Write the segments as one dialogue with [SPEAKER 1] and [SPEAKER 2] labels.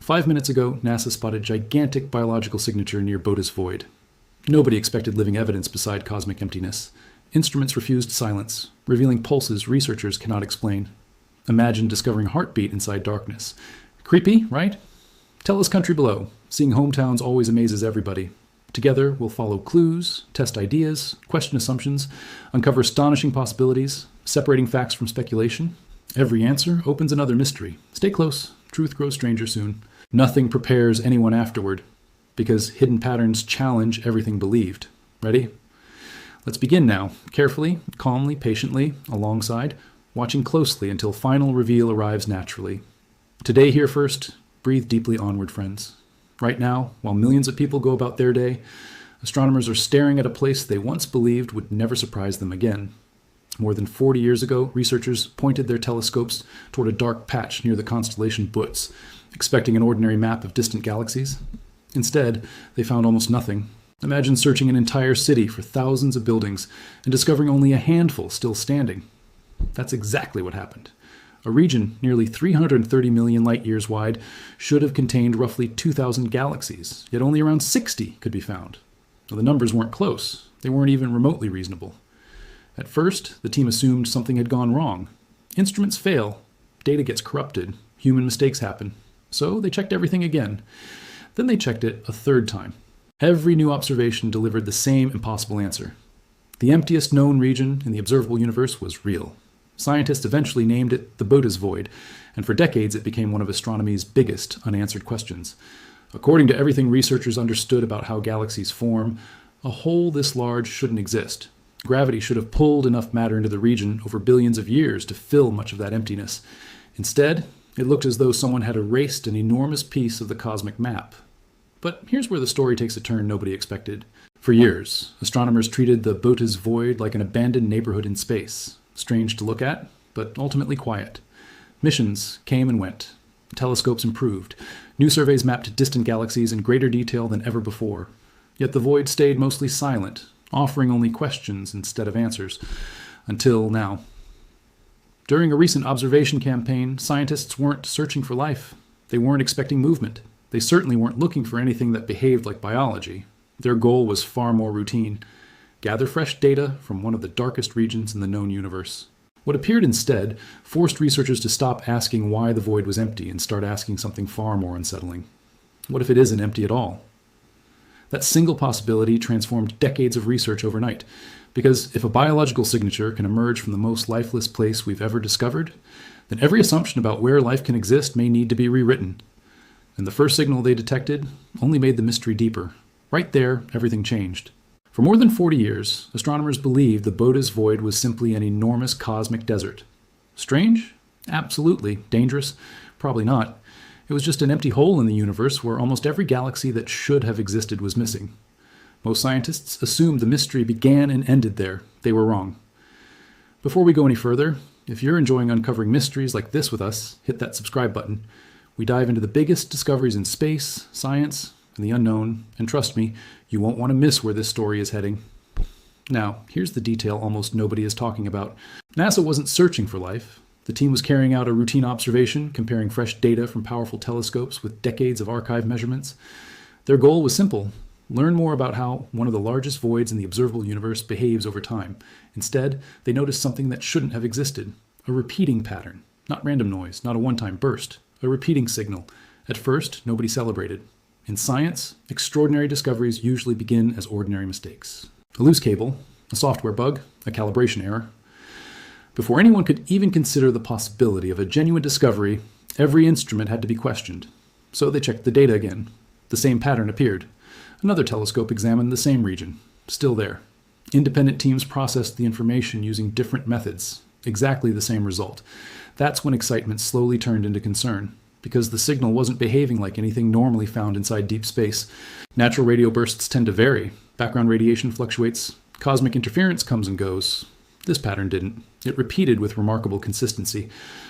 [SPEAKER 1] 5 minutes ago, NASA spotted gigantic biological signature near Boötes void. Nobody expected living evidence beside cosmic emptiness. Instruments refused silence, revealing pulses researchers cannot explain. Imagine discovering heartbeat inside darkness. Creepy, right? Tell us country below. Seeing hometowns always amazes everybody. Together, we'll follow clues, test ideas, question assumptions, uncover astonishing possibilities, separating facts from speculation. Every answer opens another mystery. Stay close. Truth grows stranger soon. Nothing prepares anyone afterward, because hidden patterns challenge everything believed. Ready? Let's begin now, carefully, calmly, patiently, alongside, watching closely until final reveal arrives naturally. Today here first, breathe deeply onward, friends. Right now, while millions of people go about their day, astronomers are staring at a place they once believed would never surprise them again. More than 40 years ago, researchers pointed their telescopes toward a dark patch near the constellation Boötes, expecting an ordinary map of distant galaxies. Instead, they found almost nothing. Imagine searching an entire city for thousands of buildings and discovering only a handful still standing. That's exactly what happened. A region nearly 330 million light-years wide should have contained roughly 2,000 galaxies, yet only around 60 could be found. Now, the numbers weren't close. They weren't even remotely reasonable. At first, the team assumed something had gone wrong. Instruments fail. Data gets corrupted. Human mistakes happen. So they checked everything again. Then they checked it a third time. Every new observation delivered the same impossible answer. The emptiest known region in the observable universe was real. Scientists eventually named it the Boötes void, and for decades it became one of astronomy's biggest unanswered questions. According to everything researchers understood about how galaxies form, a hole this large shouldn't exist. Gravity should have pulled enough matter into the region over billions of years to fill much of that emptiness. Instead, it looked as though someone had erased an enormous piece of the cosmic map. But here's where the story takes a turn nobody expected. For years, astronomers treated the Boötes void like an abandoned neighborhood in space. Strange to look at, but ultimately quiet. Missions came and went. Telescopes improved. New surveys mapped distant galaxies in greater detail than ever before. Yet the void stayed mostly silent, offering only questions instead of answers. Until now. During a recent observation campaign, scientists weren't searching for life. They weren't expecting movement. They certainly weren't looking for anything that behaved like biology. Their goal was far more routine. Gather fresh data from one of the darkest regions in the known universe. What appeared instead forced researchers to stop asking why the void was empty and start asking something far more unsettling. What if it isn't empty at all? That single possibility transformed decades of research overnight. Because if a biological signature can emerge from the most lifeless place we've ever discovered, then every assumption about where life can exist may need to be rewritten. And the first signal they detected only made the mystery deeper. Right there, everything changed. For more than 40 years, astronomers believed the Boötes void was simply an enormous cosmic desert. Strange? Absolutely. Dangerous? Probably not. It was just an empty hole in the universe where almost every galaxy that should have existed was missing. Most scientists assumed the mystery began and ended there. They were wrong. Before we go any further, if you're enjoying uncovering mysteries like this with us, hit that subscribe button. We dive into the biggest discoveries in space, science, and the unknown, and trust me, you won't want to miss where this story is heading. Now, here's the detail almost nobody is talking about. NASA wasn't searching for life. The team was carrying out a routine observation, comparing fresh data from powerful telescopes with decades of archive measurements. Their goal was simple: learn more about how one of the largest voids in the observable universe behaves over time. Instead, they noticed something that shouldn't have existed: a repeating pattern. Not random noise, not a one-time burst, a repeating signal. At first, nobody celebrated. In science, extraordinary discoveries usually begin as ordinary mistakes. A loose cable, a software bug, a calibration error. Before anyone could even consider the possibility of a genuine discovery, every instrument had to be questioned. So they checked the data again. The same pattern appeared. Another telescope examined the same region. Still there. Independent teams processed the information using different methods. Exactly the same result. That's when excitement slowly turned into concern, because the signal wasn't behaving like anything normally found inside deep space. Natural radio bursts tend to vary. Background radiation fluctuates. Cosmic interference comes and goes. This pattern didn't. It repeated with remarkable consistency,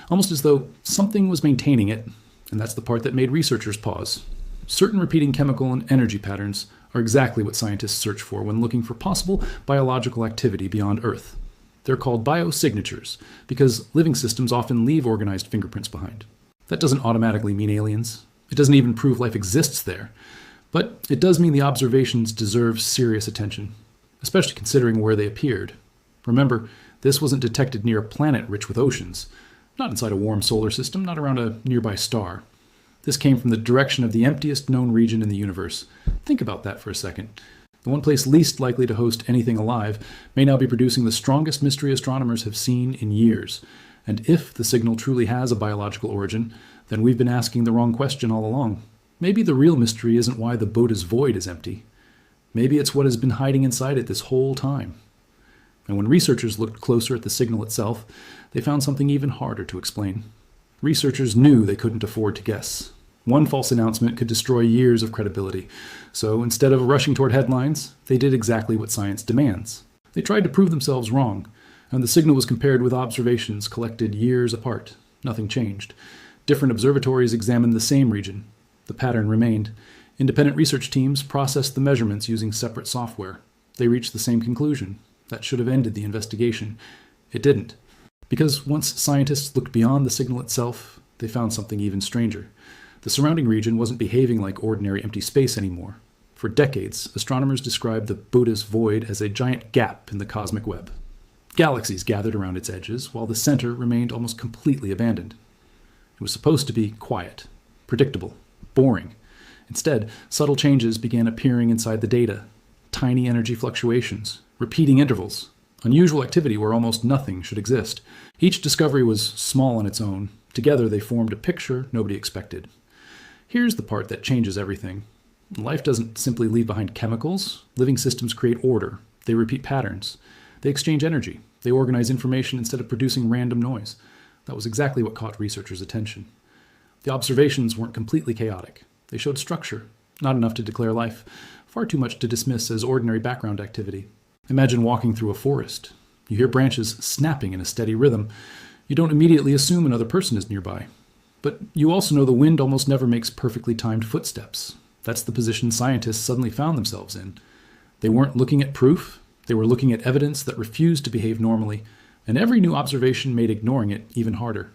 [SPEAKER 1] almost as though something was maintaining it, and that's the part that made researchers pause. Certain repeating chemical and energy patterns are exactly what scientists search for when looking for possible biological activity beyond Earth. They're called biosignatures because living systems often leave organized fingerprints behind. That doesn't automatically mean aliens. It doesn't even prove life exists there. But it does mean the observations deserve serious attention, especially considering where they appeared. Remember, this wasn't detected near a planet rich with oceans, not inside a warm solar system, not around a nearby star. This came from the direction of the emptiest known region in the universe. Think about that for a second. The one place least likely to host anything alive may now be producing the strongest mystery astronomers have seen in years. And if the signal truly has a biological origin, then we've been asking the wrong question all along. Maybe the real mystery isn't why the Boötes void is empty. Maybe it's what has been hiding inside it this whole time. And when researchers looked closer at the signal itself, they found something even harder to explain. Researchers knew they couldn't afford to guess. One false announcement could destroy years of credibility. So instead of rushing toward headlines, they did exactly what science demands. They tried to prove themselves wrong, and the signal was compared with observations collected years apart. Nothing changed. Different observatories examined the same region. The pattern remained. Independent research teams processed the measurements using separate software. They reached the same conclusion. That should have ended the investigation. It didn't. Because once scientists looked beyond the signal itself, they found something even stranger. The surrounding region wasn't behaving like ordinary empty space anymore. For decades, astronomers described the Boötes void as a giant gap in the cosmic web. Galaxies gathered around its edges, while the center remained almost completely abandoned. It was supposed to be quiet, predictable, boring. Instead, subtle changes began appearing inside the data. Tiny energy fluctuations, repeating intervals, unusual activity where almost nothing should exist. Each discovery was small on its own. Together they formed a picture nobody expected. Here's the part that changes everything. Life doesn't simply leave behind chemicals. Living systems create order. They repeat patterns. They exchange energy. They organize information instead of producing random noise. That was exactly what caught researchers' attention. The observations weren't completely chaotic. They showed structure, not enough to declare life, far too much to dismiss as ordinary background activity. Imagine walking through a forest. You hear branches snapping in a steady rhythm. You don't immediately assume another person is nearby. But you also know the wind almost never makes perfectly timed footsteps. That's the position scientists suddenly found themselves in. They weren't looking at proof. They were looking at evidence that refused to behave normally, and every new observation made ignoring it even harder.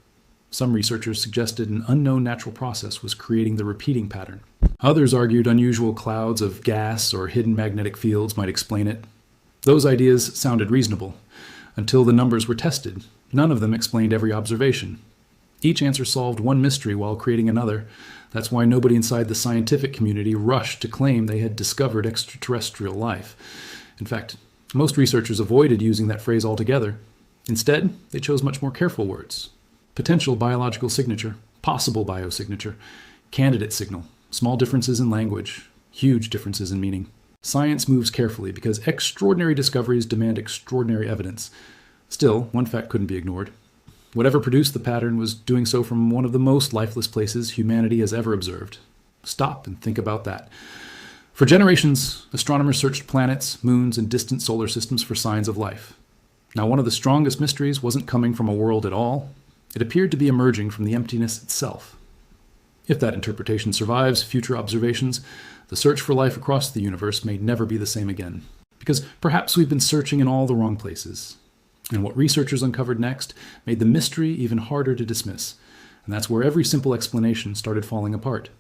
[SPEAKER 1] Some researchers suggested an unknown natural process was creating the repeating pattern. Others argued unusual clouds of gas or hidden magnetic fields might explain it. Those ideas sounded reasonable, until the numbers were tested. None of them explained every observation. Each answer solved one mystery while creating another. That's why nobody inside the scientific community rushed to claim they had discovered extraterrestrial life. In fact, most researchers avoided using that phrase altogether. Instead, they chose much more careful words. Potential biological signature, possible biosignature, candidate signal, small differences in language, huge differences in meaning. Science moves carefully because extraordinary discoveries demand extraordinary evidence. Still, one fact couldn't be ignored. Whatever produced the pattern was doing so from one of the most lifeless places humanity has ever observed. Stop and think about that. For generations, astronomers searched planets, moons, and distant solar systems for signs of life. Now, one of the strongest mysteries wasn't coming from a world at all. It appeared to be emerging from the emptiness itself. If that interpretation survives future observations, the search for life across the universe may never be the same again. Because perhaps we've been searching in all the wrong places. And what researchers uncovered next made the mystery even harder to dismiss. And that's where every simple explanation started falling apart.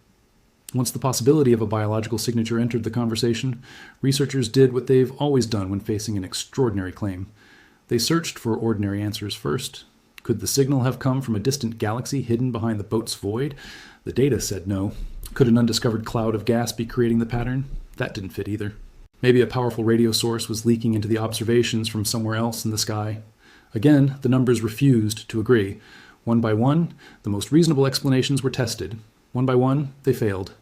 [SPEAKER 1] Once the possibility of a biological signature entered the conversation, researchers did what they've always done when facing an extraordinary claim. They searched for ordinary answers first. Could the signal have come from a distant galaxy hidden behind the Boötes void? The data said no. Could an undiscovered cloud of gas be creating the pattern? That didn't fit either. Maybe a powerful radio source was leaking into the observations from somewhere else in the sky. Again, the numbers refused to agree. One by one, the most reasonable explanations were tested. One by one, they failed.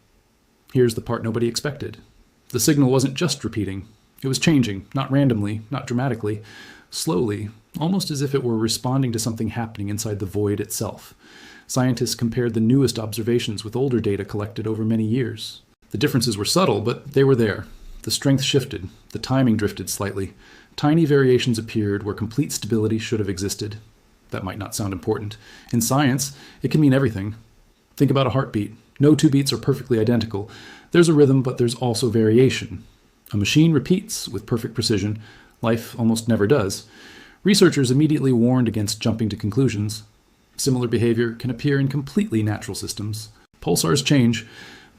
[SPEAKER 1] Here's the part nobody expected. The signal wasn't just repeating. It was changing, not randomly, not dramatically, slowly, almost as if it were responding to something happening inside the void itself. Scientists compared the newest observations with older data collected over many years. The differences were subtle, but they were there. The strength shifted. The timing drifted slightly. Tiny variations appeared where complete stability should have existed. That might not sound important. In science, it can mean everything. Think about a heartbeat. No two beats are perfectly identical. There's a rhythm, but there's also variation. A machine repeats with perfect precision. Life almost never does. Researchers immediately warned against jumping to conclusions. Similar behavior can appear in completely natural systems. Pulsars change.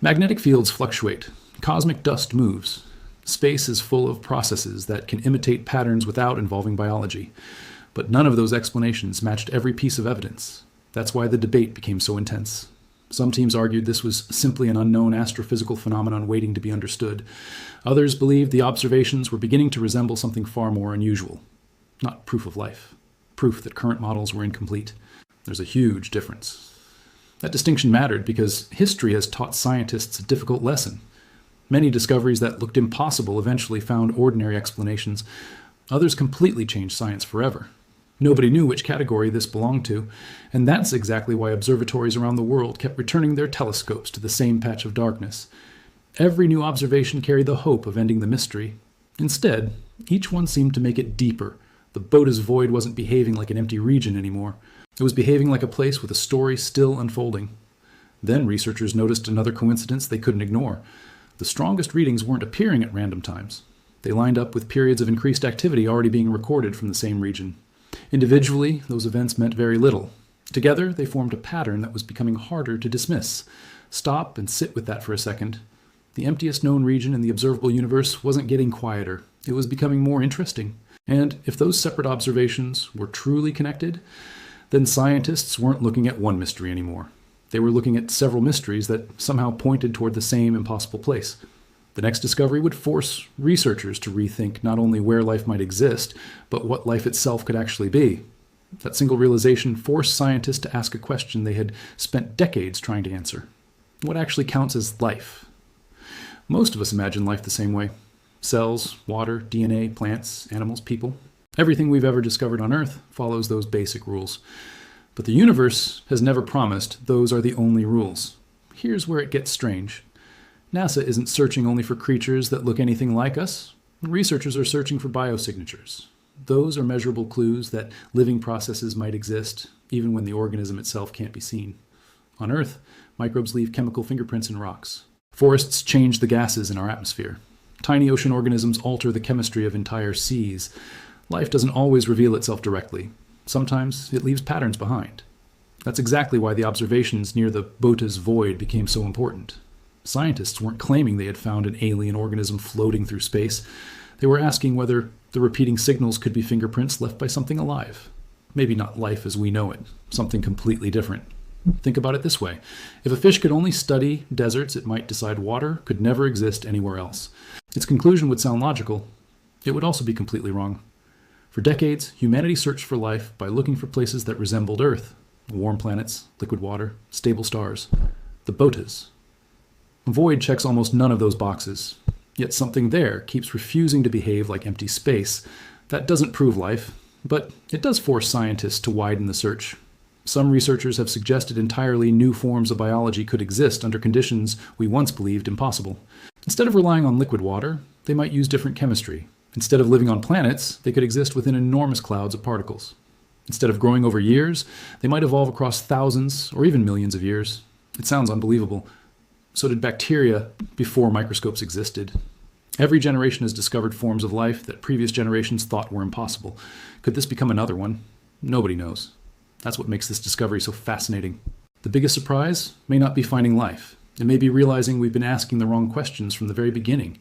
[SPEAKER 1] Magnetic fields fluctuate. Cosmic dust moves. Space is full of processes that can imitate patterns without involving biology. But none of those explanations matched every piece of evidence. That's why the debate became so intense. Some teams argued this was simply an unknown astrophysical phenomenon waiting to be understood. Others believed the observations were beginning to resemble something far more unusual. Not proof of life. Proof that current models were incomplete. There's a huge difference. That distinction mattered because history has taught scientists a difficult lesson. Many discoveries that looked impossible eventually found ordinary explanations. Others completely changed science forever. Nobody knew which category this belonged to, and that's exactly why observatories around the world kept returning their telescopes to the same patch of darkness. Every new observation carried the hope of ending the mystery. Instead, each one seemed to make it deeper. The Boötes void wasn't behaving like an empty region anymore. It was behaving like a place with a story still unfolding. Then researchers noticed another coincidence they couldn't ignore. The strongest readings weren't appearing at random times. They lined up with periods of increased activity already being recorded from the same region. Individually, those events meant very little. Together, they formed a pattern that was becoming harder to dismiss. Stop and sit with that for a second. The emptiest known region in the observable universe wasn't getting quieter. It was becoming more interesting. And if those separate observations were truly connected, then scientists weren't looking at one mystery anymore. They were looking at several mysteries that somehow pointed toward the same impossible place. The next discovery would force researchers to rethink not only where life might exist, but what life itself could actually be. That single realization forced scientists to ask a question they had spent decades trying to answer. What actually counts as life? Most of us imagine life the same way. Cells, water, DNA, plants, animals, people. Everything we've ever discovered on Earth follows those basic rules. But the universe has never promised those are the only rules. Here's where it gets strange. NASA isn't searching only for creatures that look anything like us. Researchers are searching for biosignatures. Those are measurable clues that living processes might exist, even when the organism itself can't be seen. On Earth, microbes leave chemical fingerprints in rocks. Forests change the gases in our atmosphere. Tiny ocean organisms alter the chemistry of entire seas. Life doesn't always reveal itself directly. Sometimes it leaves patterns behind. That's exactly why the observations near the Boötes void became so important. Scientists weren't claiming they had found an alien organism floating through space. They were asking whether the repeating signals could be fingerprints left by something alive. Maybe not life as we know it, something completely different. Think about it this way. If a fish could only study deserts, it might decide water could never exist anywhere else. Its conclusion would sound logical. It would also be completely wrong. For decades, humanity searched for life by looking for places that resembled Earth. Warm planets, liquid water, stable stars. The Boötes. Void checks almost none of those boxes. Yet something there keeps refusing to behave like empty space. That doesn't prove life, but it does force scientists to widen the search. Some researchers have suggested entirely new forms of biology could exist under conditions we once believed impossible. Instead of relying on liquid water, they might use different chemistry. Instead of living on planets, they could exist within enormous clouds of particles. Instead of growing over years, they might evolve across thousands or even millions of years. It sounds unbelievable. So did bacteria before microscopes existed. Every generation has discovered forms of life that previous generations thought were impossible. Could this become another one? Nobody knows. That's what makes this discovery so fascinating. The biggest surprise may not be finding life. It may be realizing we've been asking the wrong questions from the very beginning.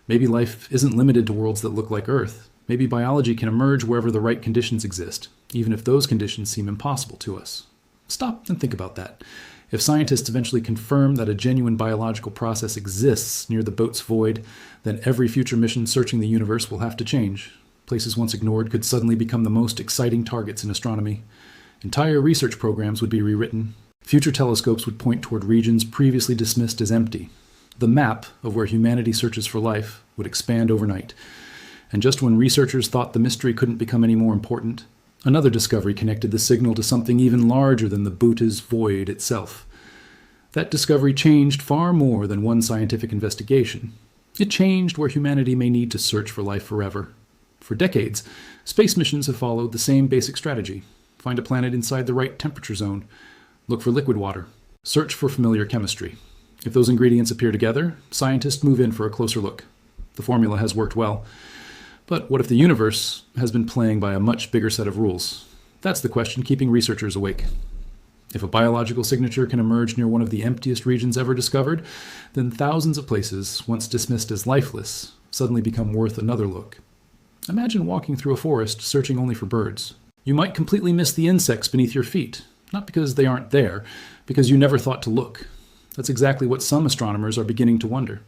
[SPEAKER 1] Maybe life isn't limited to worlds that look like Earth. Maybe biology can emerge wherever the right conditions exist, even if those conditions seem impossible to us. Stop and think about that. If scientists eventually confirm that a genuine biological process exists near the Boötes void, then every future mission searching the universe will have to change. Places once ignored could suddenly become the most exciting targets in astronomy. Entire research programs would be rewritten. Future telescopes would point toward regions previously dismissed as empty. The map of where humanity searches for life would expand overnight. And just when researchers thought the mystery couldn't become any more important, another discovery connected the signal to something even larger than the Boötes void itself. That discovery changed far more than one scientific investigation. It changed where humanity may need to search for life forever. For decades, space missions have followed the same basic strategy. Find a planet inside the right temperature zone. Look for liquid water. Search for familiar chemistry. If those ingredients appear together, scientists move in for a closer look. The formula has worked well. But what if the universe has been playing by a much bigger set of rules? That's the question keeping researchers awake. If a biological signature can emerge near one of the emptiest regions ever discovered, then thousands of places, once dismissed as lifeless, suddenly become worth another look. Imagine walking through a forest searching only for birds. You might completely miss the insects beneath your feet, not because they aren't there, because you never thought to look. That's exactly what some astronomers are beginning to wonder.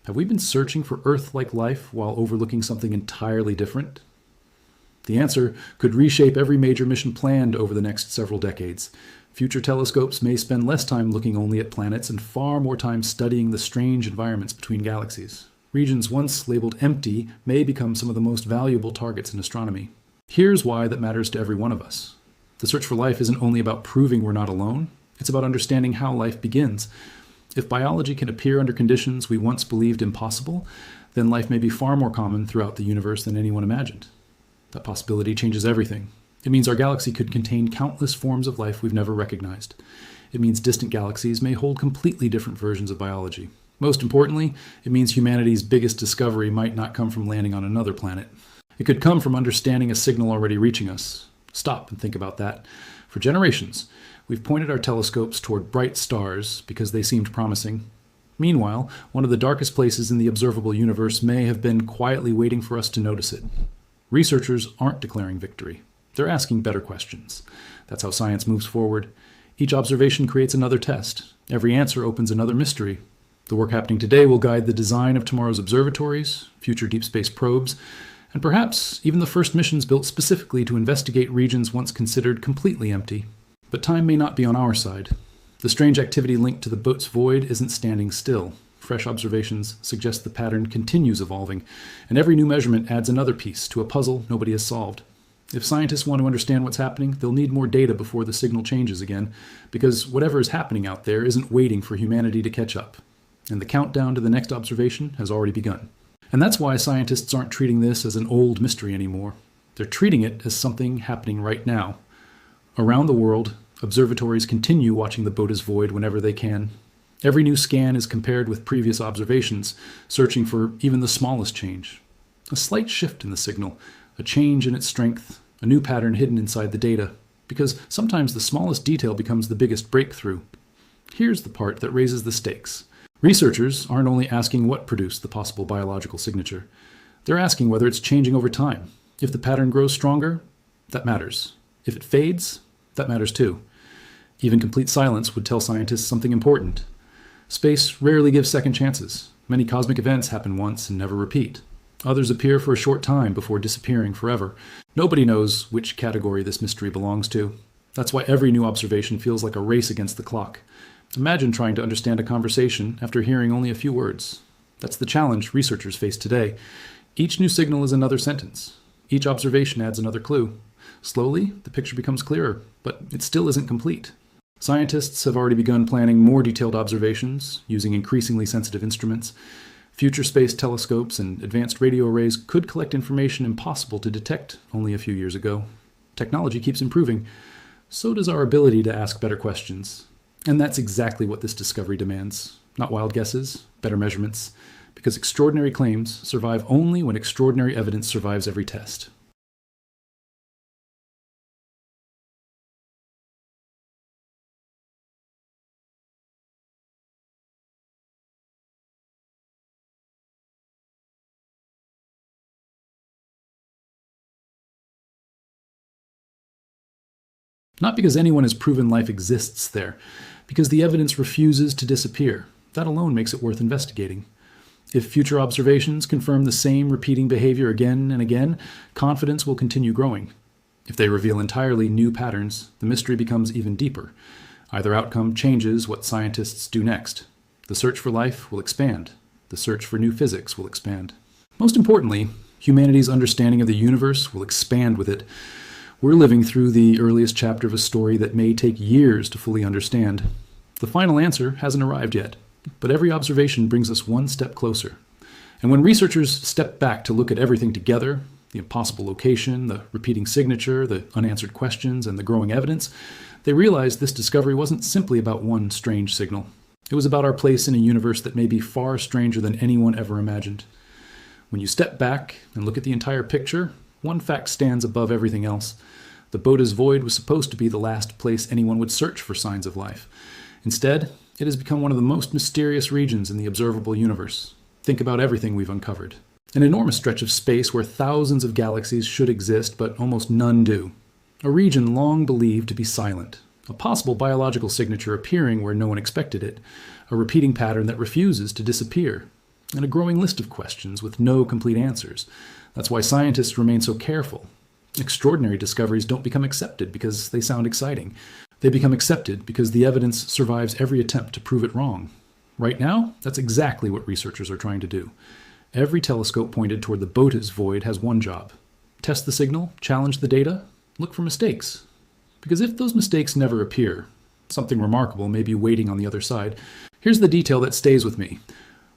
[SPEAKER 1] Have we been searching for Earth-like life while overlooking something entirely different? The answer could reshape every major mission planned over the next several decades. Future telescopes may spend less time looking only at planets and far more time studying the strange environments between galaxies. Regions once labeled empty may become some of the most valuable targets in astronomy. Here's why that matters to every one of us. The search for life isn't only about proving we're not alone, it's about understanding how life begins. If biology can appear under conditions we once believed impossible, then life may be far more common throughout the universe than anyone imagined. That possibility changes everything. It means our galaxy could contain countless forms of life we've never recognized. It means distant galaxies may hold completely different versions of biology. Most importantly, it means humanity's biggest discovery might not come from landing on another planet. It could come from understanding a signal already reaching us. Stop and think about that. For generations, we've pointed our telescopes toward bright stars because they seemed promising. Meanwhile, one of the darkest places in the observable universe may have been quietly waiting for us to notice it. Researchers aren't declaring victory. They're asking better questions. That's how science moves forward. Each observation creates another test. Every answer opens another mystery. The work happening today will guide the design of tomorrow's observatories, future deep space probes, and perhaps even the first missions built specifically to investigate regions once considered completely empty. But time may not be on our side. The strange activity linked to the Boötes void isn't standing still. Fresh observations suggest the pattern continues evolving, and every new measurement adds another piece to a puzzle nobody has solved. If scientists want to understand what's happening, they'll need more data before the signal changes again, because whatever is happening out there isn't waiting for humanity to catch up. And the countdown to the next observation has already begun. And that's why scientists aren't treating this as an old mystery anymore. They're treating it as something happening right now. Around the world, observatories continue watching the Boötes void whenever they can. Every new scan is compared with previous observations, searching for even the smallest change. A slight shift in the signal, a change in its strength, a new pattern hidden inside the data, because sometimes the smallest detail becomes the biggest breakthrough. Here's the part that raises the stakes. Researchers aren't only asking what produced the possible biological signature. They're asking whether it's changing over time. If the pattern grows stronger, that matters. If it fades, that matters too. Even complete silence would tell scientists something important. Space rarely gives second chances. Many cosmic events happen once and never repeat. Others appear for a short time before disappearing forever. Nobody knows which category this mystery belongs to. That's why every new observation feels like a race against the clock. Imagine trying to understand a conversation after hearing only a few words. That's the challenge researchers face today. Each new signal is another sentence. Each observation adds another clue. Slowly, the picture becomes clearer, but it still isn't complete. Scientists have already begun planning more detailed observations using increasingly sensitive instruments. Future space telescopes and advanced radio arrays could collect information impossible to detect only a few years ago. Technology keeps improving. So does our ability to ask better questions. And that's exactly what this discovery demands. Not wild guesses, better measurements. Because extraordinary claims survive only when extraordinary evidence survives every test. Not because anyone has proven life exists there, because the evidence refuses to disappear. That alone makes it worth investigating. If future observations confirm the same repeating behavior again and again, confidence will continue growing. If they reveal entirely new patterns, the mystery becomes even deeper. Either outcome changes what scientists do next. The search for life will expand. The search for new physics will expand. Most importantly, humanity's understanding of the universe will expand with it. We're living through the earliest chapter of a story that may take years to fully understand. The final answer hasn't arrived yet, but every observation brings us one step closer. And when researchers step back to look at everything together, the impossible location, the repeating signature, the unanswered questions, and the growing evidence, they realize this discovery wasn't simply about one strange signal. It was about our place in a universe that may be far stranger than anyone ever imagined. When you step back and look at the entire picture, one fact stands above everything else. The Boötes void was supposed to be the last place anyone would search for signs of life. Instead, it has become one of the most mysterious regions in the observable universe. Think about everything we've uncovered. An enormous stretch of space where thousands of galaxies should exist, but almost none do. A region long believed to be silent. A possible biological signature appearing where no one expected it. A repeating pattern that refuses to disappear. And a growing list of questions with no complete answers. That's why scientists remain so careful. Extraordinary discoveries don't become accepted because they sound exciting. They become accepted because the evidence survives every attempt to prove it wrong. Right now, that's exactly what researchers are trying to do. Every telescope pointed toward the Boötes void has one job. Test the signal, challenge the data, look for mistakes. Because if those mistakes never appear, something remarkable may be waiting on the other side. Here's the detail that stays with me.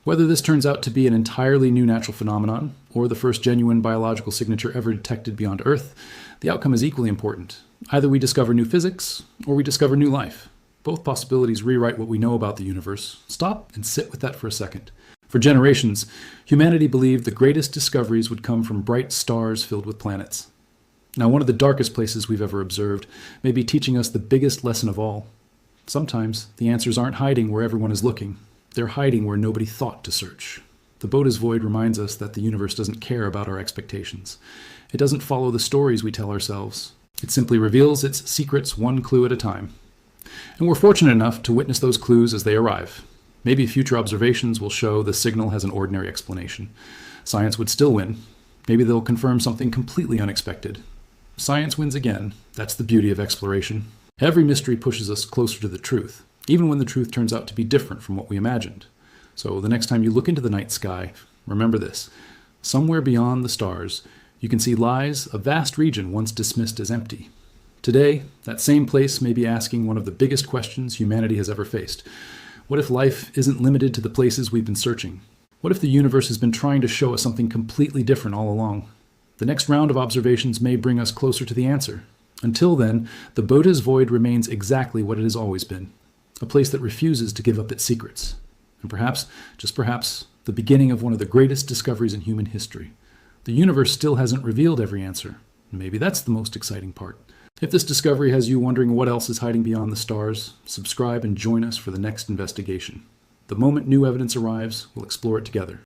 [SPEAKER 1] Whether this turns out to be an entirely new natural phenomenon, or the first genuine biological signature ever detected beyond Earth, the outcome is equally important. Either we discover new physics, or we discover new life. Both possibilities rewrite what we know about the universe. Stop and sit with that for a second. For generations, humanity believed the greatest discoveries would come from bright stars filled with planets. Now, one of the darkest places we've ever observed may be teaching us the biggest lesson of all. Sometimes, the answers aren't hiding where everyone is looking. They're hiding where nobody thought to search. The Boötes void reminds us that the universe doesn't care about our expectations. It doesn't follow the stories we tell ourselves. It simply reveals its secrets one clue at a time. And we're fortunate enough to witness those clues as they arrive. Maybe future observations will show the signal has an ordinary explanation. Science would still win. Maybe they'll confirm something completely unexpected. Science wins again. That's the beauty of exploration. Every mystery pushes us closer to the truth, even when the truth turns out to be different from what we imagined. So the next time you look into the night sky, remember this. Somewhere beyond the stars, you can see lies a vast region once dismissed as empty. Today, that same place may be asking one of the biggest questions humanity has ever faced. What if life isn't limited to the places we've been searching? What if the universe has been trying to show us something completely different all along? The next round of observations may bring us closer to the answer. Until then, the Boötes void remains exactly what it has always been. A place that refuses to give up its secrets. And perhaps, just perhaps, the beginning of one of the greatest discoveries in human history. The universe still hasn't revealed every answer. Maybe that's the most exciting part. If this discovery has you wondering what else is hiding beyond the stars, subscribe and join us for the next investigation. The moment new evidence arrives, we'll explore it together.